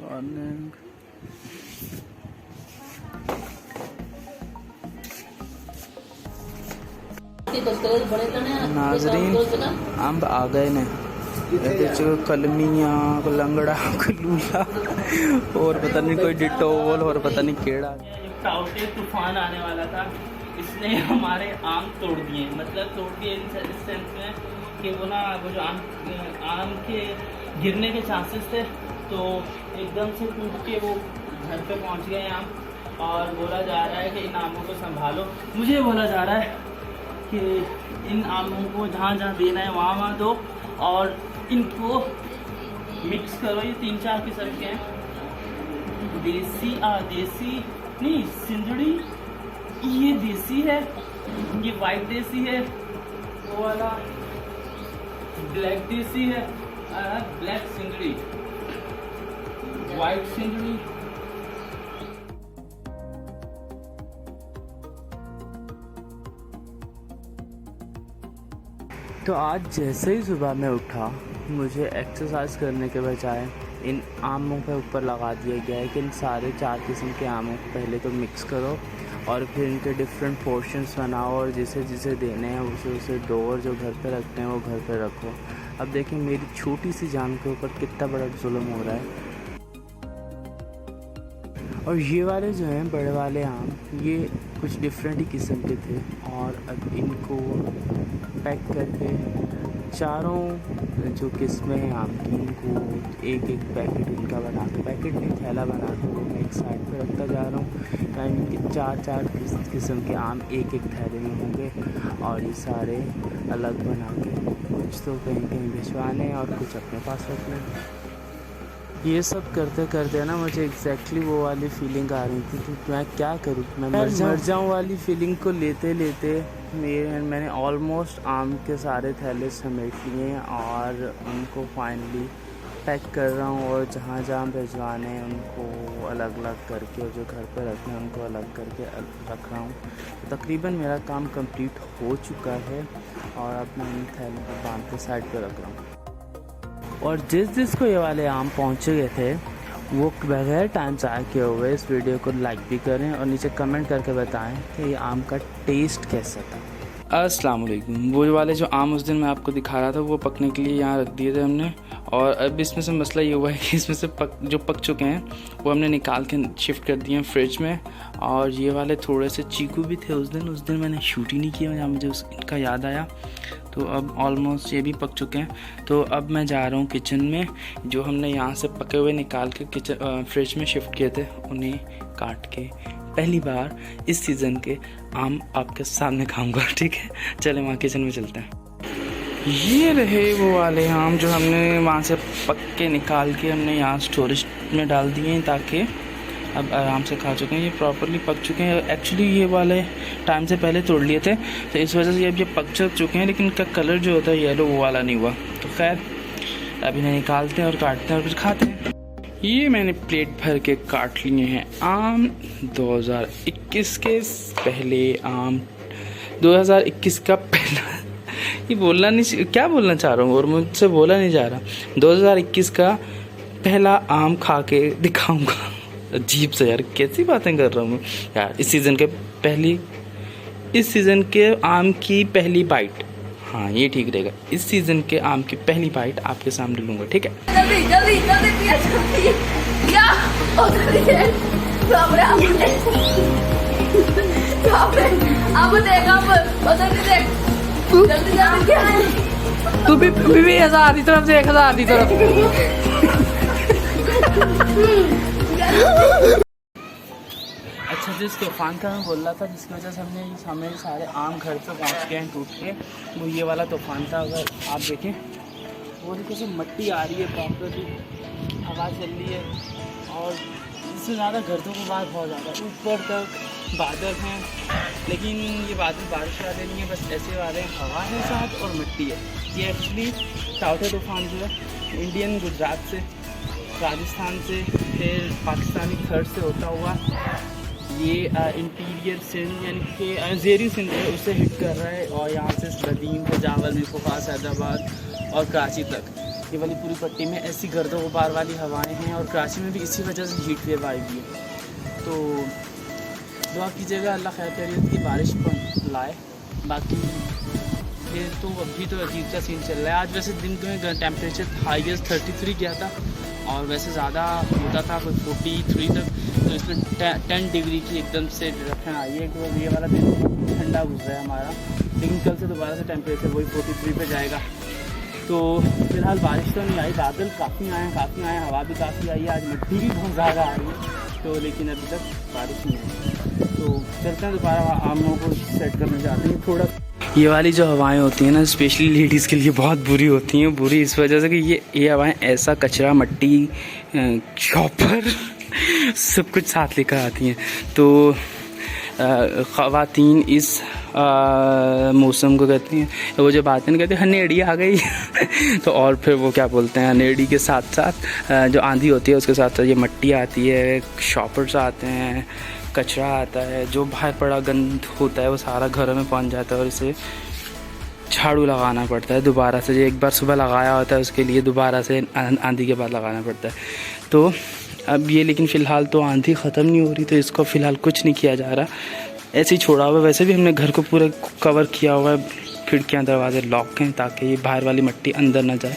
Morning. नाजरीन अंब आ गए ने कलमियाँ लंगड़ा कलूला और पता नहीं कोई डिटोल और पता नहीं केड़ा। टाउटे तूफान आने वाला था, इसने हमारे आम तोड़ दिए। मतलब तोड़ दिए इस सेंस में कि वो जो आम के गिरने के चांसेस थे, तो एकदम से टूट के वो घर पे पहुंच गए आम। और बोला जा रहा है कि इन आमों को संभालो। मुझे बोला जा रहा है कि इन आमों को जहाँ जहाँ देना है वहाँ दो और इनको मिक्स करो। ये 3-4 किस्म के हैं। देसी नहीं, सिंधड़ी ये देसी है, ये वाइट देसी है, वो वाला ब्लैक देसी है, ब्लैक सिंधड़ी, वाइट सिंधड़ी। तो आज जैसे ही सुबह में उठा, मुझे एक्सरसाइज करने के बजाय इन आमों के ऊपर लगा दिया गया है कि इन सारे 4 किस्म के आमों को पहले तो मिक्स करो और फिर इनके डिफरेंट पोर्शंस बनाओ और जिसे जिसे देने हैं उसे दो और जो घर पे रखते हैं वो घर पे रखो। अब देखिए मेरी छोटी सी जान के ऊपर कितना बड़ा जुल्म हो रहा है। और ये वाले जो हैं बड़े वाले आम, ये कुछ डिफरेंट ही किस्म के थे और अब इनको पैक करके चारों जो किस्में हैं आम की, इनको एक एक पैकेट इनका बना के, पैकेट नहीं थैला बना के वो मैं एक साइड पे रखता जा रहा हूँ। यानी इनके 4-4 किस्म के आम एक एक थैले में होंगे और ये सारे अलग बना के कुछ तो कहीं कहीं भिजवाने और कुछ अपने पास रखने। ये सब करते करते ना मुझे एग्जैक्टली वो वाली फीलिंग आ रही थी कि मैं क्या करूँ, मैं मर जाऊँ वाली फीलिंग को लेते लेते मैंने ऑलमोस्ट आम के सारे थैले समेट लिए और उनको फाइनली पैक कर रहा हूँ और जहाँ जहाँ भिजवाने हैं उनको अलग अलग करके और जो घर पर रखना है उनको अलग करके रख रहा हूँ। तो तकरीबन मेरा काम कंप्लीट हो चुका है और अब मैं इन थैलों को बांध के साइड पर रख रहा हूँ। और जिसको ये वाले आम पहुँचे गए थे वो बगैर टाइम ज़ाया किए हुए इस वीडियो को लाइक भी करें और नीचे कमेंट करके बताएं कि ये आम का टेस्ट कैसा था। अस्सलाम वालेकुम। वो वाले जो आम उस दिन मैं आपको दिखा रहा था वो पकने के लिए यहाँ रख दिए थे हमने। और अब इसमें से मसला ये हुआ है कि इसमें से जो पक चुके हैं वो हमने निकाल के शिफ्ट कर दिए हैं फ्रिज में। और ये वाले थोड़े से चीकू भी थे उस दिन मैंने शूट ही नहीं किया, मुझे इनका याद आया। तो अब ऑलमोस्ट ये भी पक चुके हैं। तो अब मैं जा रहा हूँ किचन में, जो हमने यहाँ से पके हुए निकाल के किचन फ्रिज में शिफ्ट किए थे उन्हें काट के पहली बार इस सीज़न के आम आपके सामने खाऊंगा। ठीक है, चले वहाँ किचन में चलते हैं। ये रहे वो वाले आम जो हमने वहाँ से पक के निकाल के हमने यहाँ स्टोरेज में डाल दिए हैं ताकि अब आराम से खा चुके हैं। ये प्रॉपर्ली पक चुके हैं। एक्चुअली ये वाले टाइम से पहले तोड़ लिए थे तो इस वजह से अब ये पक चुके हैं, लेकिन इनका कलर जो होता है येलो वो वाला नहीं हुआ। तो खैर अब इन्हें निकालते हैं और काटते हैं और फिर खाते हैं। ये मैंने प्लेट भर के काट लिए हैं आम। 2021 के पहले आम, 2021 का पहला ये बोलना नहीं, क्या बोलना चाह रहा हूँ और मुझसे बोला नहीं जा रहा। 2021 का पहला आम खा के दिखाऊंगा। अजीब से यार कैसी बातें कर रहा हूँ यार। इस सीज़न के आम की पहली बाइट, हाँ ये ठीक रहेगा। इस सीज़न के आम की पहली बाइट आपके सामने लूँगा, ठीक है। तू भी 1000 की तरफ से 1000 की तरफ। अच्छा, जिस तूफान का मैं बोल रहा था जिसकी वजह से हमें सारे आम घर पे पहुंच गए हैं टूट के, वो ये वाला तूफान था। अगर आप देखें वो देखो से मट्टी आ रही है, प्रॉपर्ली हवा चल रही है और इससे ज़्यादा घरों के बाद बहुत ज़्यादा ऊपर तक बादल हैं, लेकिन ये बादल बारिश वाले नहीं है, बस ऐसे वाले हैं। हवा है साथ और मिट्टी है। ये एक्चुअली टाउटे तूफान जो है इंडियन गुजरात से, राजस्थान से, फिर पाकिस्तानी थर्ड से होता हुआ ये इंटीरियर सिंध यानी कि ज़ेरी सिंध है उसे हिट कर रहा है और यहाँ से बदीन, पजावल, निकोबार, हैदराबाद और कराची तक ये वाली पूरी पट्टी में ऐसी गर्द गुबार वाली हवाएं हैं और कराची में भी इसी वजह से हीट वेव आई हुई है। तो दुआ कीजिएगा अल्लाह खैर खैरियत की बारिश पर लाए। बाकी फिर तो अभी तो अजीब सा सीन चल रहा है। आज वैसे दिन में टेम्परेचर हाईएस्ट 33 गया था और वैसे ज़्यादा होता था कोई 43 तक, तो इसमें 10 डिग्री की एकदम से डिडक्शन आई है। तो ये वाला दिन ठंडा गुजरा है हमारा, लेकिन कल से दोबारा से टेम्परेचर वही 43 पे जाएगा। तो फिलहाल बारिश तो नहीं आई, बादल काफ़ी आए हैं, हवा भी काफ़ी आई है, आज मिट्टी भी बहुत ज़्यादा आ रही है, तो लेकिन अभी तक बारिश नहीं आई। तो चलते हैं दोबारा आमों को सेट करने जाते हैं थोड़ा। ये वाली जो हवाएं होती हैं ना स्पेशली लेडीज़ के लिए बहुत बुरी होती हैं। बुरी इस वजह से कि ये हवाएं ऐसा कचरा, मट्टी, शॉपर सब कुछ साथ लेकर आती हैं। तो ख़वातीन इस मौसम को कहती हैं, वो जब आते हैं कहते हैं हनेड़ी आ गई तो और फिर वो क्या बोलते हैं, हनेड़ी के साथ साथ जो आंधी होती है उसके साथ साथ ये मट्टी आती है, शॉपर्स आते हैं, कचरा आता है, जो बाहर पड़ा गंद होता है वो सारा घरों में पहुंच जाता है और इसे झाड़ू लगाना पड़ता है दोबारा से। एक बार सुबह लगाया होता है उसके लिए दोबारा से आंधी के बाद लगाना पड़ता है। तो अब ये लेकिन फ़िलहाल तो आंधी ख़त्म नहीं हो रही, तो इसको फ़िलहाल कुछ नहीं किया जा रहा, ऐसे ही छोड़ा हुआ है। वैसे भी हमने घर को पूरा कवर किया हुआ है, खिड़कियाँ दरवाजे लॉक हैं ताकि ये बाहर वाली मट्टी अंदर ना जाए।